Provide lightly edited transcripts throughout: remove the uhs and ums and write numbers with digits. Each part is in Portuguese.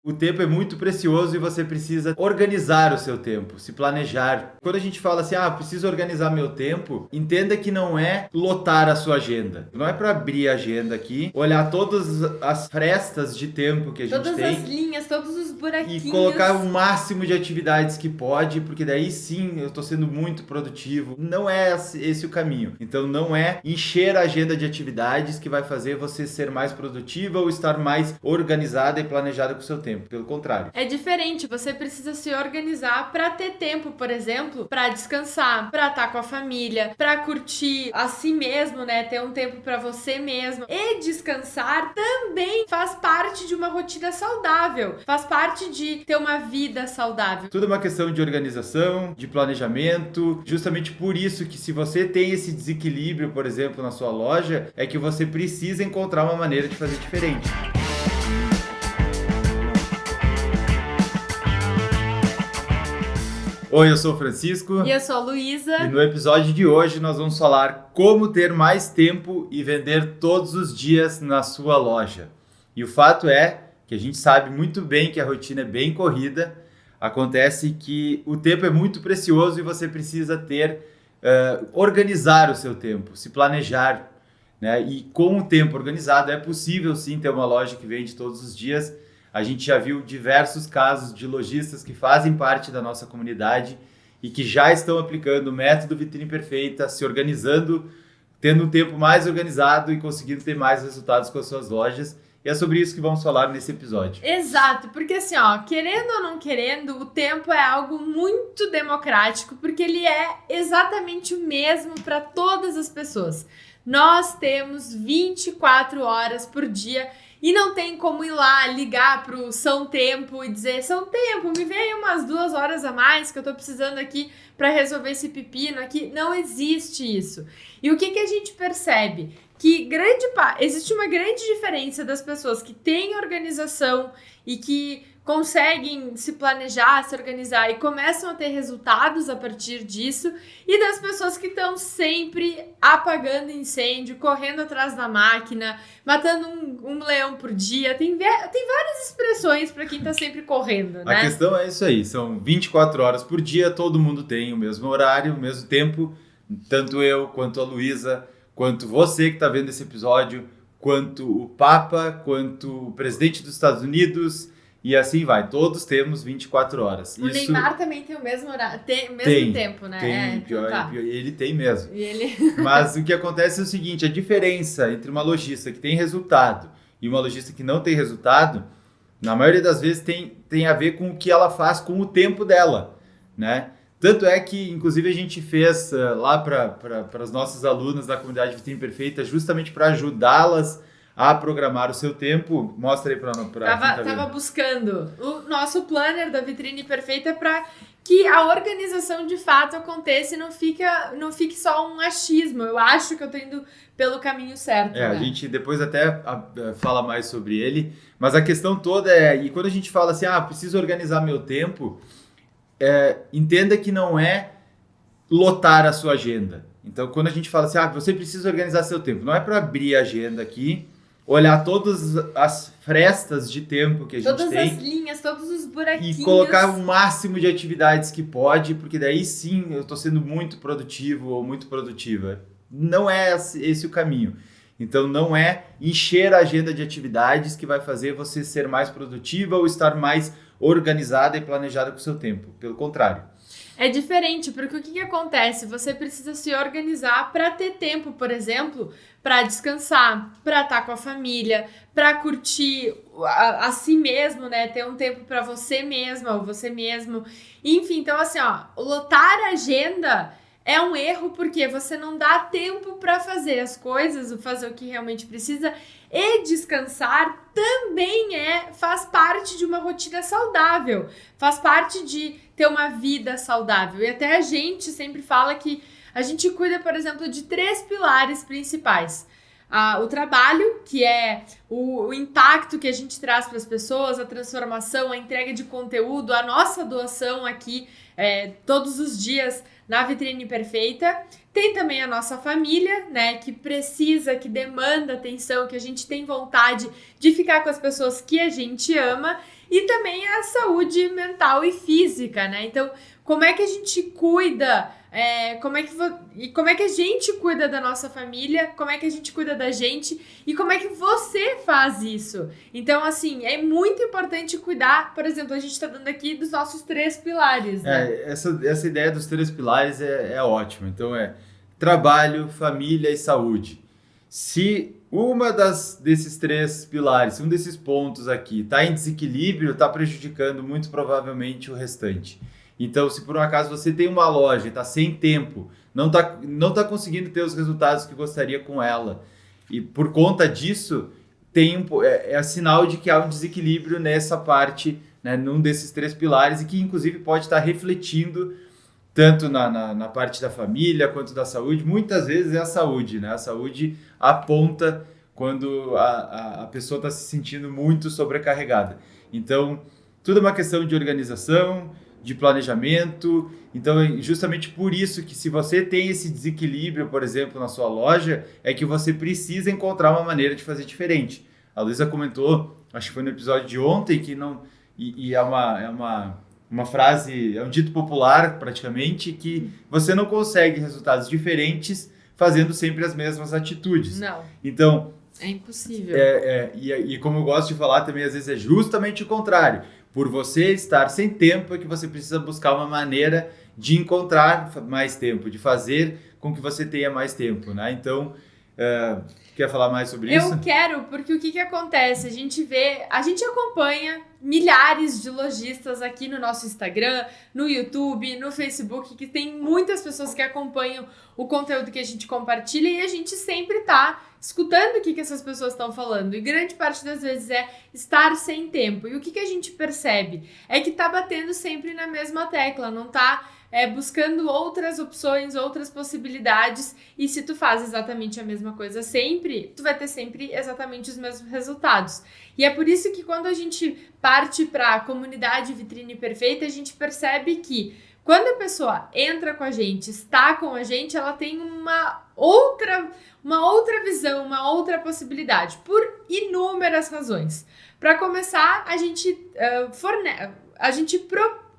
O tempo é muito precioso e você precisa organizar o seu tempo, se planejar. Quando a gente fala assim, preciso organizar meu tempo, entenda que não é lotar a sua agenda. Não é para abrir a agenda aqui, olhar todas as frestas de tempo que a gente Todas as tem linhas, todos os e buraquinhos. colocar o máximo de atividades que pode, porque daí sim eu estou sendo muito produtivo. Não é esse o caminho. Então não é encher a agenda de atividades que vai fazer você ser mais produtiva ou estar mais organizada e planejada com o seu tempo. Pelo contrário. É diferente, você precisa se organizar para ter tempo, por exemplo, para descansar, para estar com a família, para curtir a si mesmo, né? Ter um tempo para você mesmo. E descansar também faz parte de uma rotina saudável, faz parte de ter uma vida saudável. Tudo é uma questão de organização, de planejamento. Justamente por isso que se você tem esse desequilíbrio, por exemplo, na sua loja, é que você precisa encontrar uma maneira de fazer diferente. Oi, eu sou o Francisco. E eu sou a Luísa. E no episódio de hoje nós vamos falar como ter mais tempo e vender todos os dias na sua loja. E o fato é que a gente sabe muito bem que a rotina é bem corrida. Acontece que o tempo é muito precioso e você precisa organizar o seu tempo, se planejar, né? E com o tempo organizado é possível sim ter uma loja que vende todos os dias. A gente já viu diversos casos de lojistas que fazem parte da nossa comunidade e que já estão aplicando o método Vitrine Perfeita, se organizando, tendo um tempo mais organizado e conseguindo ter mais resultados com as suas lojas. E é sobre isso que vamos falar nesse episódio. Exato, porque assim, querendo ou não querendo, o tempo é algo muito democrático, porque ele é exatamente o mesmo para todas as pessoas. Nós temos 24 horas por dia e não tem como ir lá, ligar pro São Tempo e dizer: São Tempo, me vê aí umas 2 horas a mais que eu tô precisando aqui para resolver esse pepino aqui. Não existe isso. E o que a gente percebe? Que existe uma grande diferença das pessoas que têm organização e que conseguem se planejar, se organizar e começam a ter resultados a partir disso, e das pessoas que estão sempre apagando incêndio, correndo atrás da máquina, matando um leão por dia. Tem várias expressões para quem está sempre correndo, né? A questão é isso aí, são 24 horas por dia, todo mundo tem o mesmo horário, o mesmo tempo, tanto eu quanto a Luísa, quanto você que está vendo esse episódio, quanto o Papa, quanto o presidente dos Estados Unidos, e assim vai. Todos temos 24 horas. O Neymar também tem o mesmo horário, tem o mesmo tempo, né? Pior, ele tem mesmo. Ele... Mas o que acontece é o seguinte, a diferença entre uma lojista que tem resultado e uma lojista que não tem resultado, na maioria das vezes tem a ver com o que ela faz com o tempo dela, né? Tanto é que, inclusive, a gente fez lá para as nossas alunas da comunidade Vitrine Perfeita, justamente para ajudá-las a programar o seu tempo. Mostra aí para Tava buscando o nosso planner da Vitrine Perfeita para que a organização de fato aconteça e não fique só um achismo. Eu acho que eu tô indo pelo caminho certo. A gente depois até fala mais sobre ele, mas a questão toda e quando a gente fala assim, preciso organizar meu tempo, entenda que não é lotar a sua agenda. Então, quando a gente fala assim, você precisa organizar seu tempo, não é para abrir a agenda aqui, olhar todas as frestas de tempo que a gente tem. Todas as linhas, todos os buraquinhos. E colocar o máximo de atividades que pode, porque daí sim eu estou sendo muito produtivo ou muito produtiva. Não é esse o caminho. Então não é encher a agenda de atividades que vai fazer você ser mais produtiva ou estar mais organizada e planejada com o seu tempo. Pelo contrário. É diferente, porque o que acontece? Você precisa se organizar para ter tempo, por exemplo, para descansar, para estar com a família, para curtir a si mesmo, né? Ter um tempo para você mesma ou você mesmo. Enfim, então assim, lotar a agenda é um erro porque você não dá tempo para fazer as coisas, fazer o que realmente precisa, e descansar também faz parte de uma rotina saudável, faz parte de ter uma vida saudável. E até a gente sempre fala que a gente cuida, por exemplo, de 3 pilares principais. O trabalho, que é o impacto que a gente traz para as pessoas, a transformação, a entrega de conteúdo, a nossa doação aqui todos os dias na Vitrine Perfeita. Tem também a nossa família, né, que precisa, que demanda atenção, que a gente tem vontade de ficar com as pessoas que a gente ama. e também a saúde mental e física, né? Então, como é que a gente cuida, como é que a gente cuida da nossa família, como é que a gente cuida da gente e como é que você faz isso. Então, assim, é muito importante cuidar, por exemplo, a gente está dando aqui dos nossos 3 pilares, né? Essa ideia dos 3 pilares é ótima. Então, trabalho, família e saúde. Se desses 3 pilares, se um desses pontos aqui está em desequilíbrio, está prejudicando muito provavelmente o restante. Então, se por um acaso você tem uma loja e está sem tempo, não tá conseguindo ter os resultados que gostaria com ela, e por conta disso, é sinal de que há um desequilíbrio nessa parte, né, num desses 3 pilares, e que inclusive pode estar refletindo tanto na parte da família quanto da saúde. Muitas vezes é a saúde, né? A saúde aponta quando a pessoa está se sentindo muito sobrecarregada. Então, tudo é uma questão de organização, de planejamento. Então, é justamente por isso que se você tem esse desequilíbrio, por exemplo, na sua loja, é que você precisa encontrar uma maneira de fazer diferente. A Luísa comentou, acho que foi no episódio de ontem, que não... E é uma frase, é um dito popular praticamente, que você não consegue resultados diferentes fazendo sempre as mesmas atitudes. Não. Então... É impossível. E como eu gosto de falar também, às vezes é justamente o contrário. Por você estar sem tempo é que você precisa buscar uma maneira de encontrar mais tempo, de fazer com que você tenha mais tempo, né? Então, quer falar mais sobre isso? Eu quero, porque o que acontece? A gente acompanha milhares de lojistas aqui no nosso Instagram, no YouTube, no Facebook, que tem muitas pessoas que acompanham o conteúdo que a gente compartilha e a gente sempre tá escutando o que essas pessoas estão falando. E grande parte das vezes é estar sem tempo. E o que a gente percebe? É que tá batendo sempre na mesma tecla, não tá buscando outras opções, outras possibilidades, e se tu faz exatamente a mesma coisa sempre, tu vai ter sempre exatamente os mesmos resultados. E é por isso que quando a gente parte para a comunidade Vitrine Perfeita, a gente percebe que quando a pessoa entra com a gente, está com a gente, ela tem uma outra visão, uma outra possibilidade, por inúmeras razões. Para começar, a gente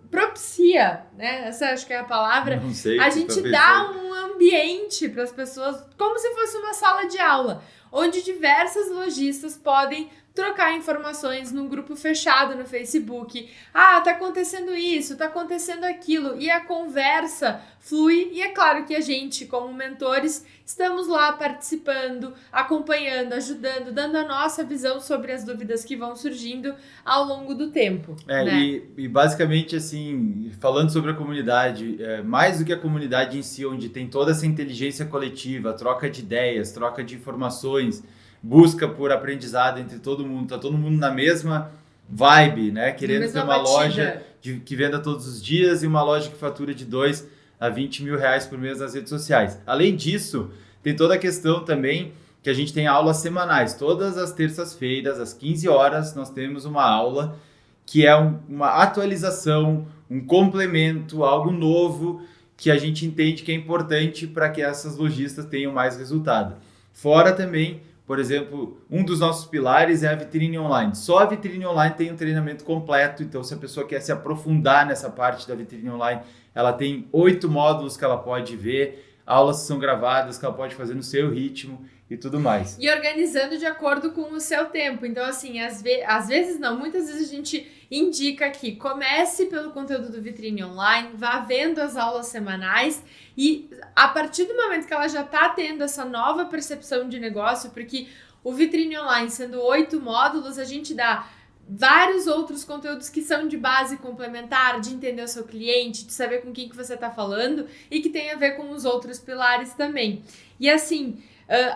propicia, né? Essa acho que é a palavra. Não sei, a gente dá um ambiente para as pessoas, como se fosse uma sala de aula, onde diversas lojistas podem trocar informações num grupo fechado no Facebook. Ah, tá acontecendo isso, tá acontecendo aquilo. E a conversa flui. E é claro que a gente, como mentores, estamos lá participando, acompanhando, ajudando, dando a nossa visão sobre as dúvidas que vão surgindo ao longo do tempo. Né? E basicamente, assim, falando sobre a comunidade, mais do que a comunidade em si, onde tem toda essa inteligência coletiva, troca de ideias, troca de informações, busca por aprendizado entre todo mundo, tá todo mundo na mesma vibe, né? Querendo ter uma loja que venda todos os dias e uma loja que fatura de 2 a 20 mil reais por mês nas redes sociais. Além disso, tem toda a questão também que a gente tem aulas semanais. Todas as terças-feiras, às 15 horas, nós temos uma aula que é uma atualização, um complemento, algo novo que a gente entende que é importante para que essas lojistas tenham mais resultado. Fora também, por exemplo, um dos nossos pilares é a vitrine online. Só a vitrine online tem um treinamento completo, então se a pessoa quer se aprofundar nessa parte da vitrine online, ela tem 8 módulos que ela pode ver, aulas que são gravadas, que ela pode fazer no seu ritmo e tudo mais. E organizando de acordo com o seu tempo. Então, assim, às vezes não, muitas vezes a gente indica que comece pelo conteúdo do Vitrine Online, vá vendo as aulas semanais e a partir do momento que ela já está tendo essa nova percepção de negócio, porque o Vitrine Online sendo 8 módulos, a gente dá vários outros conteúdos que são de base complementar, de entender o seu cliente, de saber com quem que você está falando e que tem a ver com os outros pilares também. E assim,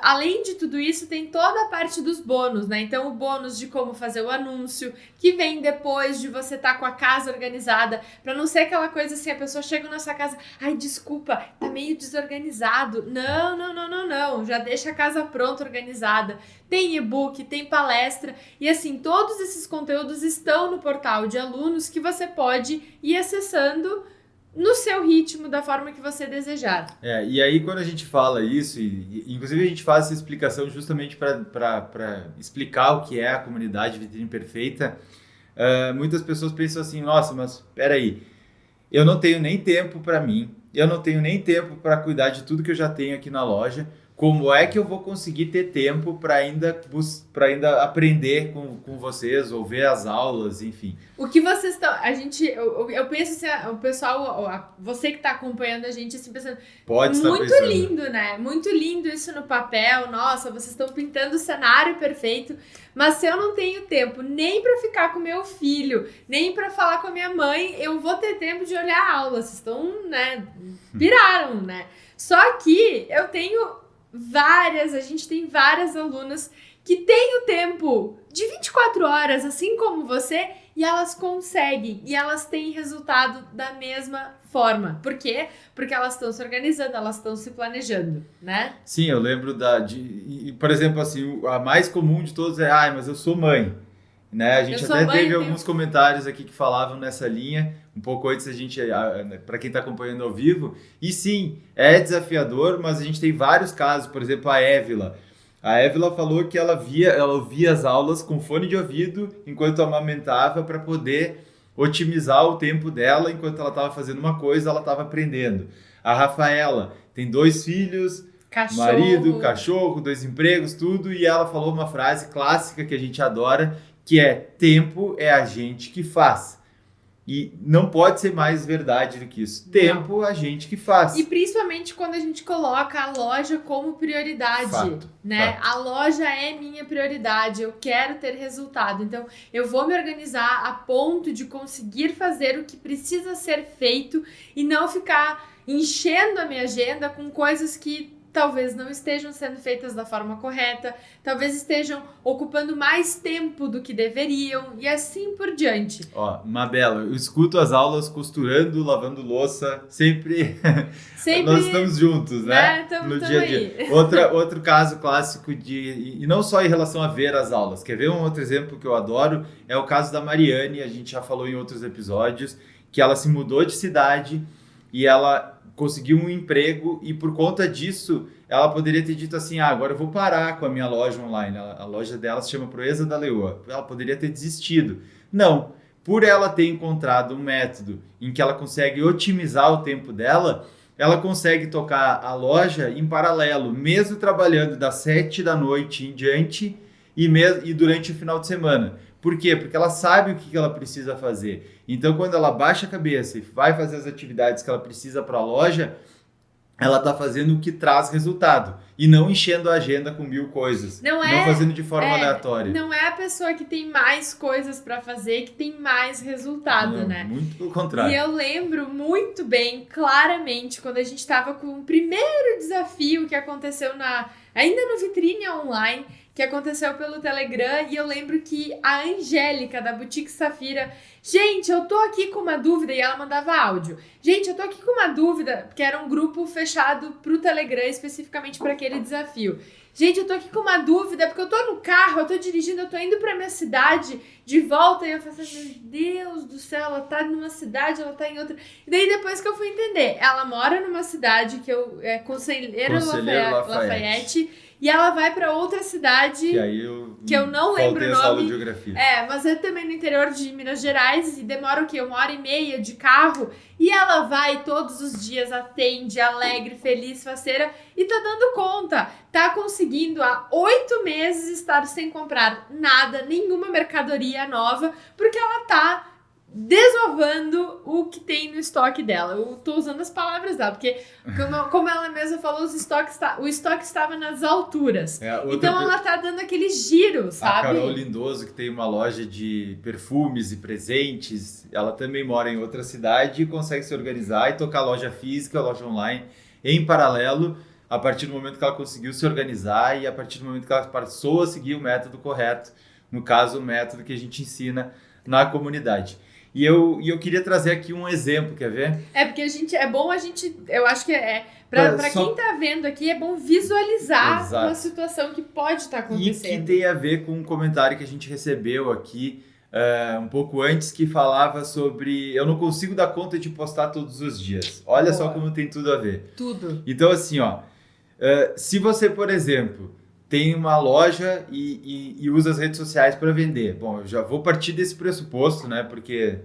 além de tudo isso, tem toda a parte dos bônus, né? Então, o bônus de como fazer o anúncio, que vem depois de você estar com a casa organizada, para não ser aquela coisa assim, a pessoa chega na sua casa, ai, desculpa, tá meio desorganizado. Não, já deixa a casa pronta, organizada. Tem e-book, tem palestra, e assim, todos esses conteúdos estão no portal de alunos que você pode ir acessando no seu ritmo, da forma que você desejar. E aí quando a gente fala isso, inclusive a gente faz essa explicação justamente para explicar o que é a comunidade Vitrine Perfeita, muitas pessoas pensam assim, nossa, mas peraí, eu não tenho nem tempo para mim, eu não tenho nem tempo para cuidar de tudo que eu já tenho aqui na loja. Como é que eu vou conseguir ter tempo para ainda aprender com vocês, ou ver as aulas, enfim? O que vocês estão. Eu penso assim, o pessoal, você que está acompanhando a gente, assim, pensando. Pode estar muito pensando. lindo, né? Muito lindo isso no papel. Nossa, vocês estão pintando o cenário perfeito. Mas se eu não tenho tempo nem para ficar com meu filho, nem para falar com a minha mãe, eu vou ter tempo de olhar a aula. Vocês estão, né? Piraram, né? Só que eu tenho a gente tem várias alunas que têm o tempo de 24 horas, assim como você, e elas conseguem, e elas têm resultado da mesma forma. Por quê? Porque elas estão se organizando, elas estão se planejando, né? Sim, eu lembro por exemplo, assim, a mais comum de todos é, mas eu sou mãe. Né? A gente até teve alguns comentários aqui que falavam nessa linha, um pouco antes para quem está acompanhando ao vivo, e sim, é desafiador, mas a gente tem vários casos, por exemplo, a Évila. A Évila falou que ela ouvia as aulas com fone de ouvido enquanto amamentava para poder otimizar o tempo dela, enquanto ela estava fazendo uma coisa, ela estava aprendendo. A Rafaela tem 2 filhos, marido, cachorro, 2 empregos, tudo, e ela falou uma frase clássica que a gente adora, que é: tempo é a gente que faz. E não pode ser mais verdade do que isso. Tempo a gente que faz. E principalmente quando a gente coloca a loja como prioridade, fato. A loja é minha prioridade, eu quero ter resultado. Então, eu vou me organizar a ponto de conseguir fazer o que precisa ser feito e não ficar enchendo a minha agenda com coisas que talvez não estejam sendo feitas da forma correta, talvez estejam ocupando mais tempo do que deveriam e assim por diante. Ó, Mabela, eu escuto as aulas costurando, lavando louça, sempre nós estamos juntos, né? No dia a dia. Outro caso clássico e não só em relação a ver as aulas, quer ver um outro exemplo que eu adoro? É o caso da Mariane, a gente já falou em outros episódios, que ela se mudou de cidade e ela conseguiu um emprego e por conta disso ela poderia ter dito assim, agora eu vou parar com a minha loja online. A loja dela se chama Proeza da Leoa. Ela poderia ter desistido. Não, por ela ter encontrado um método em que ela consegue otimizar o tempo dela, ela consegue tocar a loja em paralelo, mesmo trabalhando das 7 da noite em diante e durante o final de semana. Por quê? Porque ela sabe o que ela precisa fazer. Então, quando ela baixa a cabeça e vai fazer as atividades que ela precisa para a loja, ela está fazendo o que traz resultado. E não enchendo a agenda com 1000 coisas. Não fazendo de forma aleatória. Não é a pessoa que tem mais coisas para fazer que tem mais resultado, não, né? Muito pelo contrário. E eu lembro muito bem, claramente, quando a gente estava com o primeiro desafio que aconteceu ainda no Vitrine Online, que aconteceu pelo Telegram, e eu lembro que a Angélica, da Boutique Safira, gente, eu tô aqui com uma dúvida, e ela mandava áudio. Gente, eu tô aqui com uma dúvida, porque era um grupo fechado pro Telegram, especificamente para aquele desafio. Gente, eu tô aqui com uma dúvida, porque eu tô no carro, eu tô dirigindo, eu tô indo pra minha cidade, de volta, e eu falei assim, meu Deus do céu, ela tá numa cidade, ela tá em outra. E daí depois que eu fui entender, ela mora numa cidade que é Conselheiro Lafayette, e ela vai pra outra cidade que eu não lembro o nome. Mas é também no interior de Minas Gerais, e demora o quê? 1h30 de carro, e ela vai todos os dias, atende, alegre, feliz, faceira, e tá dando conta, tá conseguindo há 8 meses estar sem comprar nada, nenhuma mercadoria nova, porque ela tá desovando o que tem no estoque dela. Eu tô usando as palavras dela, porque como ela mesma falou, o estoque estava nas alturas. Então ela tá dando aquele giro, sabe? A Carol Lindoso, que tem uma loja de perfumes e presentes, ela também mora em outra cidade e consegue se organizar e tocar loja física, loja online em paralelo, a partir do momento que ela conseguiu se organizar e a partir do momento que ela passou a seguir o método correto, no caso, o método que a gente ensina na comunidade. E eu queria trazer aqui um exemplo, quer ver? Porque eu acho que para quem tá vendo aqui, é bom visualizar uma situação que pode estar acontecendo. E que tem a ver com um comentário que a gente recebeu aqui um pouco antes, que falava sobre eu não consigo dar conta de postar todos os dias. Olha só como tem tudo a ver. Tudo. Então assim, se você, por exemplo, tem uma loja e usa as redes sociais para vender. Bom, eu já vou partir desse pressuposto, né? Porque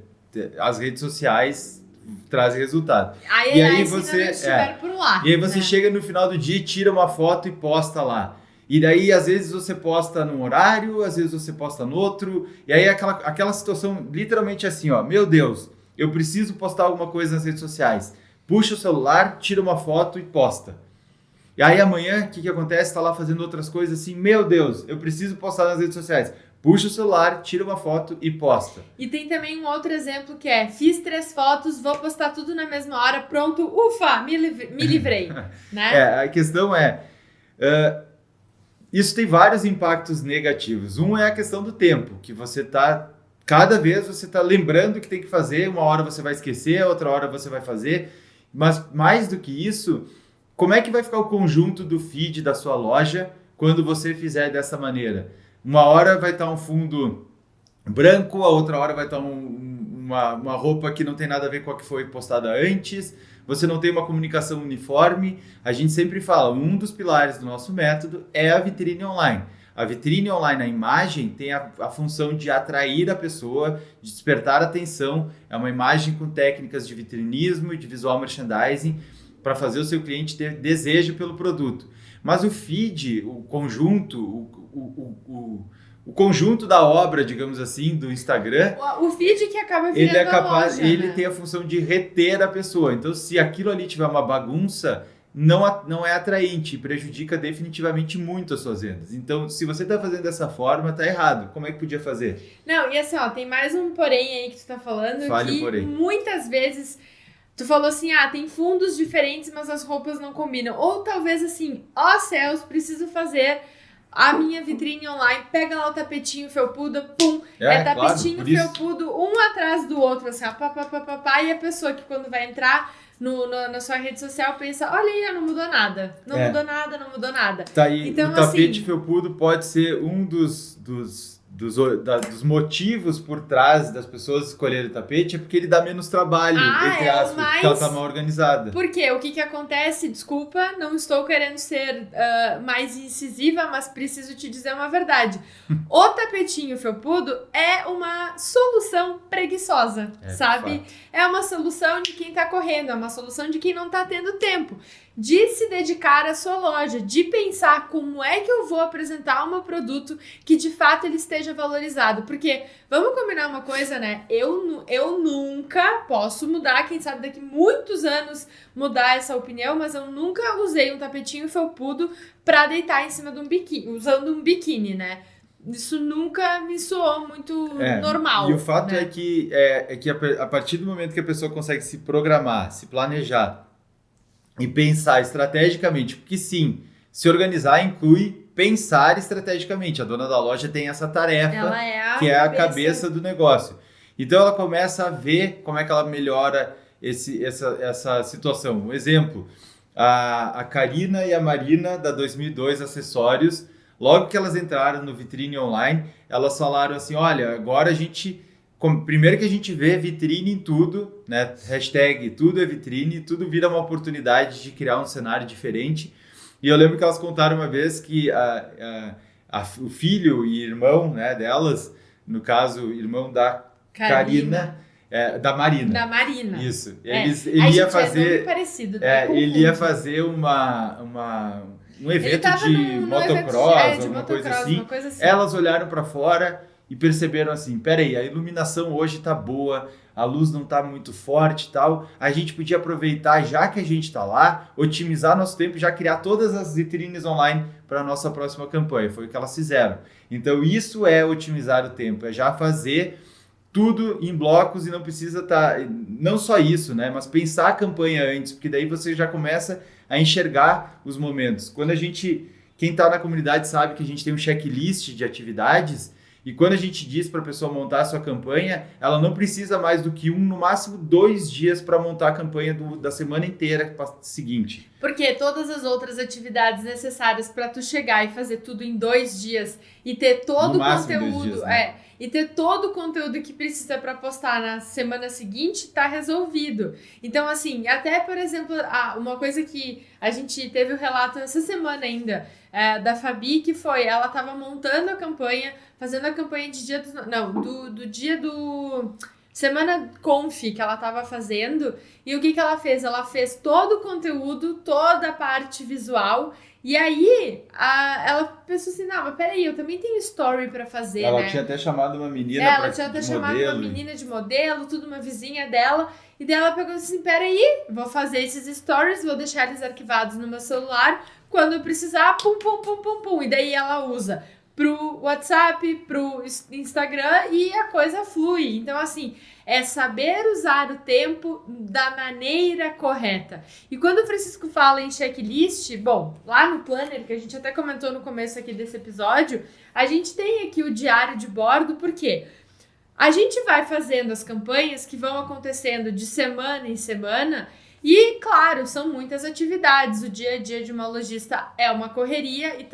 as redes sociais trazem resultado. E aí você não estiver por lá. E aí você chega no final do dia, tira uma foto e posta lá. E daí, às vezes, você posta num horário, às vezes você posta no outro. E aí, aquela situação, literalmente assim, ó. Meu Deus, eu preciso postar alguma coisa nas redes sociais. Puxa o celular, tira uma foto e posta. E aí, amanhã, o que acontece? Tá lá fazendo outras coisas assim. Meu Deus, eu preciso postar nas redes sociais. Puxa o celular, tira uma foto e posta. E tem também um outro exemplo que é: fiz 3 fotos, vou postar tudo na mesma hora, pronto, ufa, me livrei. Né? A questão é... isso tem vários impactos negativos. Um é a questão do tempo, que você tá... Cada vez você está lembrando que tem que fazer, uma hora você vai esquecer, outra hora você vai fazer. Mas mais do que isso, como é que vai ficar o conjunto do feed da sua loja quando você fizer dessa maneira? Uma hora vai estar um fundo branco, a outra hora vai estar uma roupa que não tem nada a ver com a que foi postada antes. Você não tem uma comunicação uniforme. A gente sempre fala, um dos pilares do nosso método é a vitrine online. A vitrine online, a imagem, tem a função de atrair a pessoa, de despertar a atenção. É uma imagem com técnicas de vitrinismo e de visual merchandising para fazer o seu cliente ter desejo pelo produto. Mas o feed, o conjunto, o conjunto da obra, digamos assim, do Instagram... O feed que acaba virando a loja, ele tem a função de reter a pessoa. Então, se aquilo ali tiver uma bagunça, não é atraente, prejudica definitivamente muito as suas vendas. Então, se você está fazendo dessa forma, tá errado. Como é que podia fazer? Não, e assim, ó, tem mais um porém aí que tu tá falando. Fale que porém. Muitas vezes tu falou assim, tem fundos diferentes, mas as roupas não combinam. Ou talvez assim, céus, preciso fazer a minha vitrine online, pega lá o tapetinho felpudo, pum, tapetinho felpudo, um atrás do outro, assim, ó, e a pessoa que quando vai entrar na sua rede social pensa, olha aí, não mudou nada, não mudou nada. Tá aí, então, o tapete felpudo pode ser um dos motivos por trás das pessoas escolherem o tapete, é porque ele dá menos trabalho, entre aspas, porque ela tá mal organizada. Por quê? O que acontece? Desculpa, não estou querendo ser mais incisiva, mas preciso te dizer uma verdade. O tapetinho felpudo é uma solução preguiçosa, sabe? É uma solução de quem tá correndo, é uma solução de quem não tá tendo tempo de se dedicar à sua loja, de pensar como é que eu vou apresentar um produto que de fato ele esteja valorizado. Porque, vamos combinar uma coisa, né? Eu nunca posso mudar, quem sabe daqui muitos anos mudar essa opinião, mas eu nunca usei um tapetinho felpudo pra deitar em cima de um biquíni, usando um biquíni, né? Isso nunca me soou muito normal. E o fato é que a partir do momento que a pessoa consegue se programar, se planejar e pensar estrategicamente, porque sim, se organizar inclui pensar estrategicamente. A dona da loja tem essa tarefa, que é a cabeça do negócio. Então ela começa a ver como é que ela melhora essa situação. Um exemplo, a Karina e a Marina da 2002 Acessórios, logo que elas entraram no Vitrine Online, elas falaram assim, olha, agora a gente... Primeiro que a gente vê vitrine em tudo, né? Hashtag tudo é vitrine, tudo vira uma oportunidade de criar um cenário diferente. E eu lembro que elas contaram uma vez que o filho e irmão, né, delas, no caso, irmão da Karina, da Marina. Da Marina. Isso. Ele ia fazer... parecido, ele ia fazer um evento de motocross, alguma coisa assim. Elas olharam para fora e perceberam assim, peraí, a iluminação hoje tá boa, a luz não tá muito forte e tal, a gente podia aproveitar, já que a gente tá lá, otimizar nosso tempo e já criar todas as vitrines online para a nossa próxima campanha. Foi o que elas fizeram. Então isso é otimizar o tempo, é já fazer tudo em blocos e não precisa não só isso, né, mas pensar a campanha antes, porque daí você já começa a enxergar os momentos. Quando quem tá na comunidade sabe que a gente tem um checklist de atividades. E quando a gente diz para a pessoa montar a sua campanha, ela não precisa mais do que no máximo 2 dias para montar a campanha da semana inteira seguinte. Porque todas as outras atividades necessárias para tu chegar e fazer tudo em 2 dias e ter todo No o máximo 2 conteúdo, dias, né? e ter todo o conteúdo que precisa para postar na semana seguinte, tá resolvido. Então, assim, até, por exemplo, uma coisa que a gente teve o relato essa semana ainda, da Fabi, que foi, ela tava montando a campanha, fazendo a campanha de dia do dia do Semana Conf que ela tava fazendo, e o que ela fez? Ela fez todo o conteúdo, toda a parte visual, e aí ela pensou assim, não, mas peraí, eu também tenho story pra fazer, Ela né? tinha até chamado uma menina Ela pra, tinha até de chamado uma modelo. menina de modelo, tudo, uma vizinha dela, e daí ela pegou assim, peraí, vou fazer esses stories, vou deixar eles arquivados no meu celular, quando eu precisar, pum, pum, pum, pum, pum, e daí ela usa pro WhatsApp, pro Instagram e a coisa flui. Então, assim, é saber usar o tempo da maneira correta. E quando o Francisco fala em checklist, bom, lá no Planner, que a gente até comentou no começo aqui desse episódio, a gente tem aqui o diário de bordo, por quê? A gente vai fazendo as campanhas que vão acontecendo de semana em semana e, claro, são muitas atividades. O dia a dia de uma lojista é uma correria e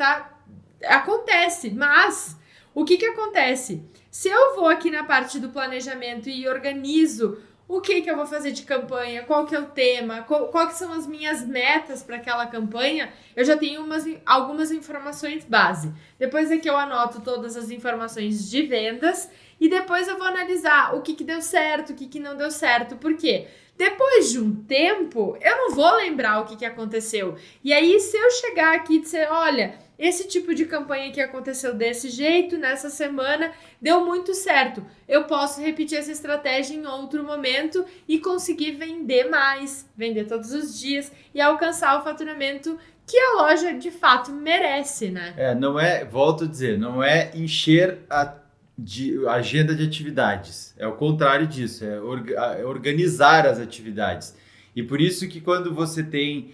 acontece, mas o que acontece? Se eu vou aqui na parte do planejamento e organizo o que eu vou fazer de campanha, qual que é o tema, quais são as minhas metas para aquela campanha, eu já tenho algumas informações base. Depois é que eu anoto todas as informações de vendas e depois eu vou analisar o que deu certo, o que não deu certo. Por quê? Depois de um tempo, eu não vou lembrar o que aconteceu. E aí, se eu chegar aqui e dizer, olha, esse tipo de campanha que aconteceu desse jeito, nessa semana, deu muito certo. Eu posso repetir essa estratégia em outro momento e conseguir vender mais, vender todos os dias e alcançar o faturamento que a loja de fato merece, né? Não é, volto a dizer, não é encher a agenda de atividades. É o contrário disso, é organizar as atividades. E por isso que quando você tem...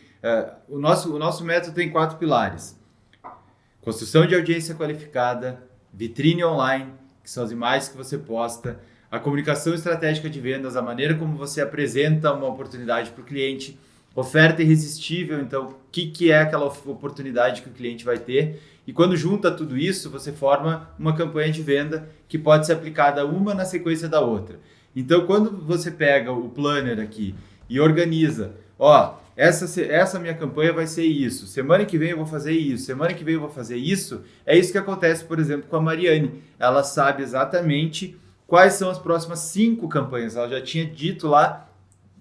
o nosso método tem 4 pilares. Construção de audiência qualificada, vitrine online, que são as imagens que você posta, a comunicação estratégica de vendas, a maneira como você apresenta uma oportunidade para o cliente, oferta irresistível, então o que é aquela oportunidade que o cliente vai ter, e quando junta tudo isso, você forma uma campanha de venda que pode ser aplicada uma na sequência da outra. Então quando você pega o planner aqui e organiza, essa minha campanha vai ser isso, semana que vem eu vou fazer isso, semana que vem eu vou fazer isso, é isso que acontece, por exemplo, com a Mariane. Ela sabe exatamente quais são as próximas 5 campanhas, ela já tinha dito lá,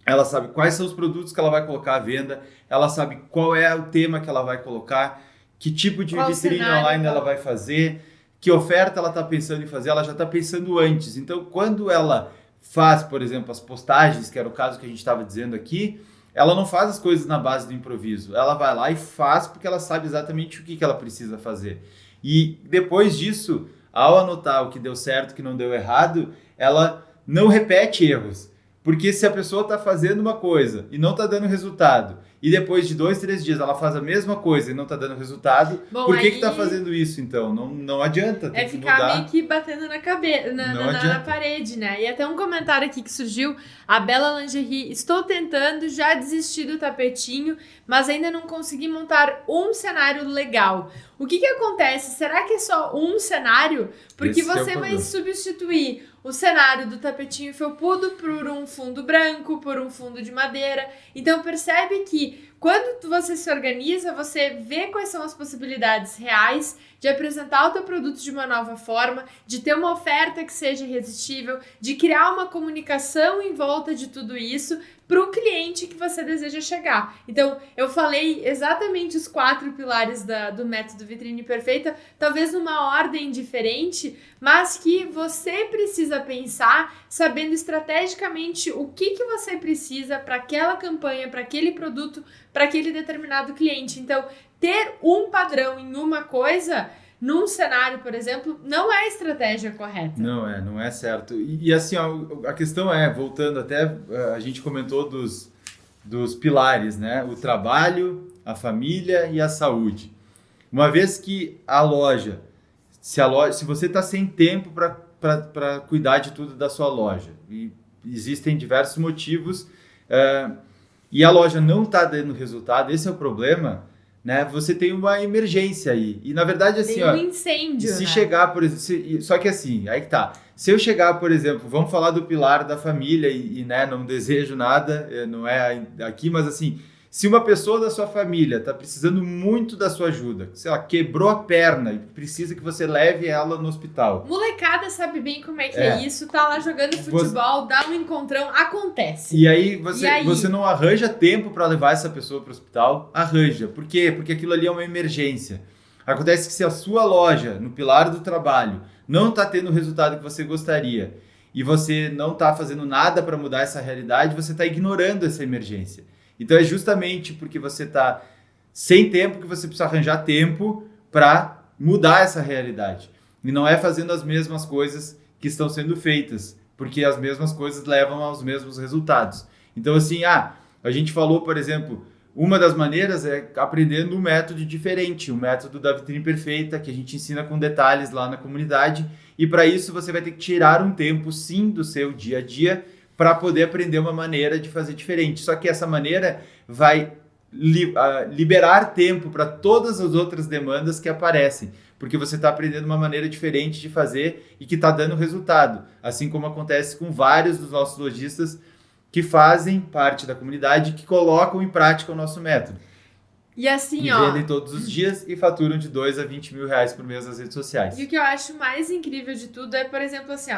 ela sabe quais são os produtos que ela vai colocar à venda, ela sabe qual é o tema que ela vai colocar, que tipo de vitrine online ela vai fazer, que oferta ela está pensando em fazer, ela já está pensando antes. Então, quando ela faz, por exemplo, as postagens, que era o caso que a gente estava dizendo aqui, ela não faz as coisas na base do improviso. Ela vai lá e faz porque ela sabe exatamente o que ela precisa fazer. E depois disso, ao anotar o que deu certo, o que não deu errado, ela não repete erros. Porque se a pessoa está fazendo uma coisa e não está dando resultado, e depois de 2, 3 dias ela faz a mesma coisa e não está dando resultado, por que está fazendo isso então? Não adianta, tem que ficar mudar. meio que batendo na cabeça, na parede, né? E até um comentário aqui que surgiu, a Bela Lingerie, estou tentando já desistir do tapetinho, mas ainda não consegui montar um cenário legal. O que acontece? Será que é só um cenário? Porque você vai substituir o cenário do tapetinho felpudo por um fundo branco, por um fundo de madeira. Então percebe que quando você se organiza, você vê quais são as possibilidades reais de apresentar o teu produto de uma nova forma, de ter uma oferta que seja irresistível, de criar uma comunicação em volta de tudo isso para o cliente que você deseja chegar. Então, eu falei exatamente os 4 pilares do método Vitrine Perfeita, talvez numa ordem diferente, mas que você precisa pensar sabendo estrategicamente o que você precisa para aquela campanha, para aquele produto, para aquele determinado cliente. Então, ter um padrão em uma coisa, num cenário, por exemplo, não é a estratégia correta. Não é certo. E assim, a questão é, voltando até, a gente comentou dos pilares, né? O trabalho, a família e a saúde. Uma vez que a loja, se você está sem tempo para cuidar de tudo da sua loja, e existem diversos motivos, e a loja não está dando resultado, esse é o problema, né? Você tem uma emergência aí. E na verdade, assim, tem um incêndio, se né? chegar, por exemplo, só que assim, aí que tá. Se eu chegar, por exemplo, vamos falar do pilar da família né, não desejo nada, não é aqui, mas assim, se uma pessoa da sua família está precisando muito da sua ajuda, sei lá, quebrou a perna e precisa que você leve ela no hospital. Molecada sabe bem como é que é isso, tá lá jogando futebol, dá um encontrão, acontece. E aí você não arranja tempo para levar essa pessoa para o hospital? Arranja. Por quê? Porque aquilo ali é uma emergência. Acontece que se a sua loja, no pilar do trabalho, não está tendo o resultado que você gostaria e você não está fazendo nada para mudar essa realidade, você está ignorando essa emergência. Então é justamente porque você está sem tempo que você precisa arranjar tempo para mudar essa realidade. E não é fazendo as mesmas coisas que estão sendo feitas, porque as mesmas coisas levam aos mesmos resultados. Então assim, a gente falou, por exemplo, uma das maneiras é aprendendo um método diferente, o método da vitrine perfeita, que a gente ensina com detalhes lá na comunidade. E para isso você vai ter que tirar um tempo, sim, do seu dia a dia para poder aprender uma maneira de fazer diferente. Só que essa maneira vai liberar tempo para todas as outras demandas que aparecem, porque você está aprendendo uma maneira diferente de fazer e que está dando resultado. Assim como acontece com vários dos nossos lojistas que fazem parte da comunidade, que colocam em prática o nosso método. E assim, vendem todos os dias e faturam de 2 a 20 mil reais por mês nas redes sociais. E o que eu acho mais incrível de tudo é, por exemplo, assim,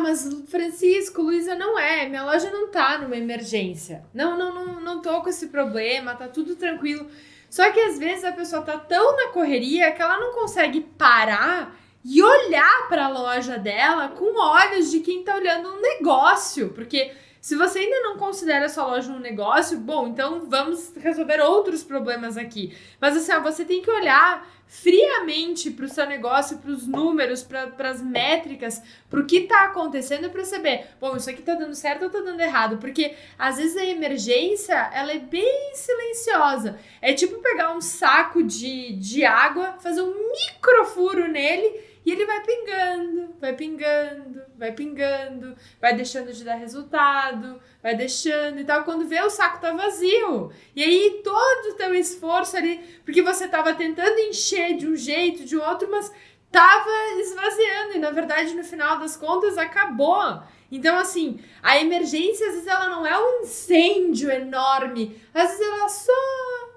mas Francisco, Luísa, não é, minha loja não tá numa emergência. Não tô com esse problema, tá tudo tranquilo. Só que às vezes a pessoa tá tão na correria que ela não consegue parar e olhar para a loja dela com olhos de quem tá olhando um negócio, porque se você ainda não considera a sua loja um negócio, bom, então vamos resolver outros problemas aqui. Mas assim, você tem que olhar friamente para o seu negócio, para os números, para as métricas, para o que está acontecendo para saber, bom, isso aqui está dando certo ou está dando errado? Porque às vezes a emergência, ela é bem silenciosa. É tipo pegar um saco de água, fazer um microfuro nele e ele vai pingando, vai pingando, vai pingando, vai deixando de dar resultado, vai deixando e tal. Quando vê, o saco tá vazio. E aí todo o teu esforço ali, porque você tava tentando encher de um jeito, de outro, mas tava esvaziando. E na verdade, no final das contas, acabou. Então, assim, a emergência, às vezes, ela não é um incêndio enorme. Às vezes, ela é só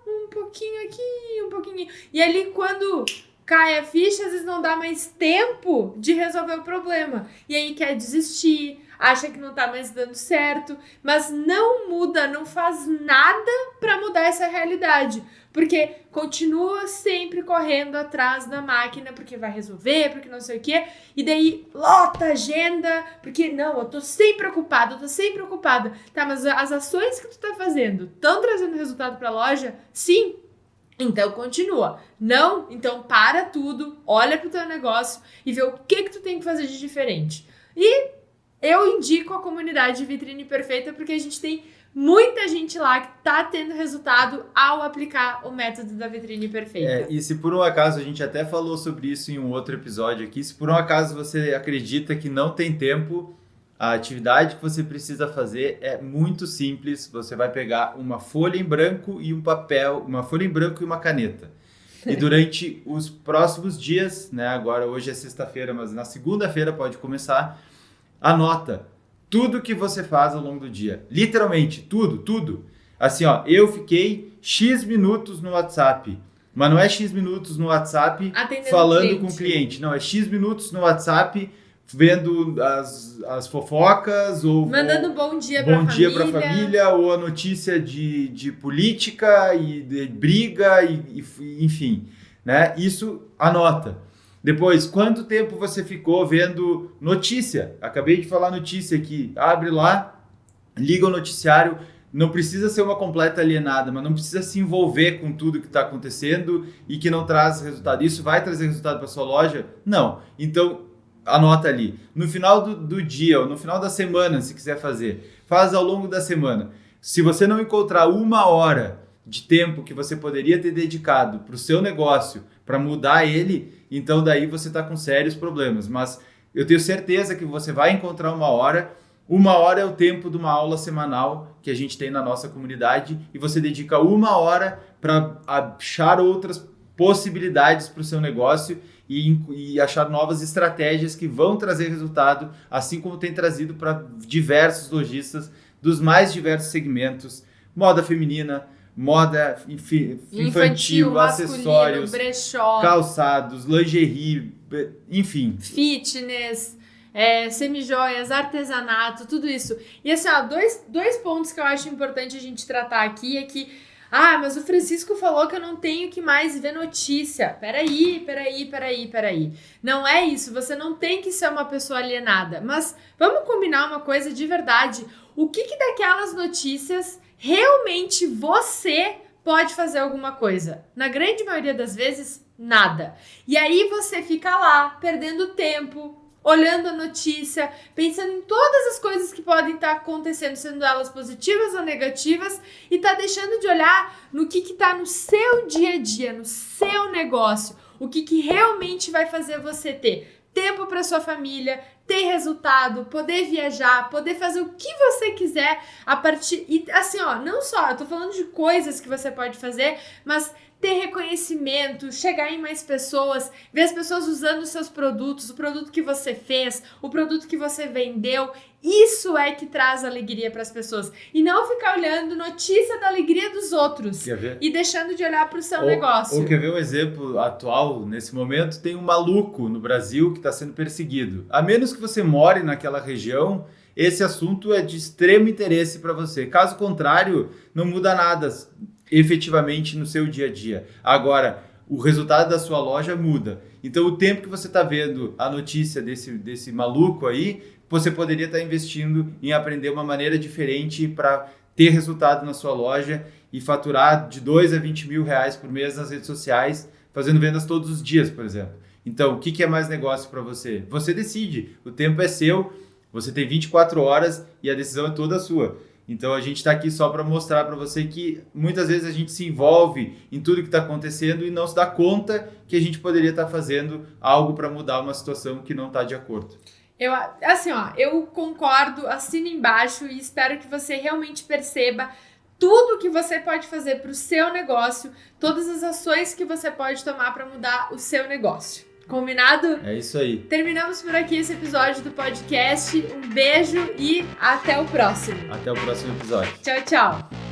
um pouquinho aqui, um pouquinho. E ali, quando cai a ficha, às vezes não dá mais tempo de resolver o problema. E aí quer desistir, acha que não tá mais dando certo, mas não muda, não faz nada para mudar essa realidade. Porque continua sempre correndo atrás da máquina, porque vai resolver, porque não sei o quê. E daí lota a agenda, porque não, eu tô sempre ocupada, Tá, mas as ações que tu tá fazendo estão trazendo resultado pra loja? Sim. Então continua. Não? Então para tudo, olha pro teu negócio e vê o que tu tem que fazer de diferente. E eu indico a comunidade Vitrine Perfeita porque a gente tem muita gente lá que tá tendo resultado ao aplicar o método da Vitrine Perfeita. E se por um acaso, a gente até falou sobre isso em um outro episódio aqui, se por um acaso você acredita que não tem tempo, a atividade que você precisa fazer é muito simples. Você vai pegar uma folha em branco e um papel, uma folha em branco e uma caneta. E durante os próximos dias, né? Agora hoje é sexta-feira, mas na segunda-feira pode começar, anota tudo que você faz ao longo do dia. Literalmente, tudo. Assim, eu fiquei X minutos no WhatsApp. Mas não é X minutos no WhatsApp atendendo falando com o cliente. Não, é X minutos no WhatsApp vendo as fofocas ou mandando bom dia para família ou a notícia de política e de briga e enfim, né? Isso anota. Depois, quanto tempo você ficou vendo notícia? Acabei de falar notícia aqui. Abre lá, liga o noticiário. Não precisa ser uma completa alienada, mas não precisa se envolver com tudo que está acontecendo e que não traz resultado. Isso vai trazer resultado para sua loja? Não. Então anota ali. No final do dia ou no final da semana, se quiser fazer, faz ao longo da semana. Se você não encontrar 1 hora de tempo que você poderia ter dedicado para o seu negócio, para mudar ele, então daí você está com sérios problemas. Mas eu tenho certeza que você vai encontrar 1 hora 1 hora é o tempo de uma aula semanal que a gente tem na nossa comunidade e você dedica 1 hora para achar outras possibilidades para o seu negócio e achar novas estratégias que vão trazer resultado, assim como tem trazido para diversos lojistas dos mais diversos segmentos, moda feminina, moda infantil, acessórios, brechó, calçados, lingerie, enfim. Fitness, semijoias, artesanato, tudo isso. E assim, ó, dois pontos que eu acho importante a gente tratar aqui é que mas o Francisco falou que eu não tenho que mais ver notícia. Peraí. Não é isso, você não tem que ser uma pessoa alienada. Mas vamos combinar uma coisa de verdade. O que daquelas notícias realmente você pode fazer alguma coisa? Na grande maioria das vezes, nada. E aí você fica lá, perdendo tempo, olhando a notícia, pensando em todas as coisas que podem estar acontecendo, sendo elas positivas ou negativas, e tá deixando de olhar no que tá no seu dia a dia, no seu negócio, o que realmente vai fazer você ter tempo para sua família, ter resultado, poder viajar, poder fazer o que você quiser a partir... E assim, ó, não só, eu tô falando de coisas que você pode fazer, mas ter reconhecimento, chegar em mais pessoas, ver as pessoas usando os seus produtos, o produto que você fez, o produto que você vendeu, isso é que traz alegria para as pessoas. E não ficar olhando notícia da alegria dos outros e deixando de olhar para o seu negócio. Ou quer ver um exemplo atual, nesse momento, tem um maluco no Brasil que está sendo perseguido. A menos que você more naquela região, esse assunto é de extremo interesse para você. Caso contrário, não muda nada efetivamente no seu dia a dia. Agora, o resultado da sua loja muda. Então, o tempo que você está vendo a notícia desse maluco aí, você poderia estar investindo em aprender uma maneira diferente para ter resultado na sua loja e faturar de 2 a 20 mil reais por mês nas redes sociais, fazendo vendas todos os dias, por exemplo. Então, o que é mais negócio para você? Você decide. O tempo é seu, você tem 24 horas e a decisão é toda sua. Então a gente está aqui só para mostrar para você que muitas vezes a gente se envolve em tudo que está acontecendo e não se dá conta que a gente poderia estar fazendo algo para mudar uma situação que não está de acordo. Eu concordo, assino embaixo e espero que você realmente perceba tudo que você pode fazer para o seu negócio, todas as ações que você pode tomar para mudar o seu negócio. Combinado? É isso aí. Terminamos por aqui esse episódio do podcast. Um beijo e até o próximo. Até o próximo episódio. Tchau, tchau.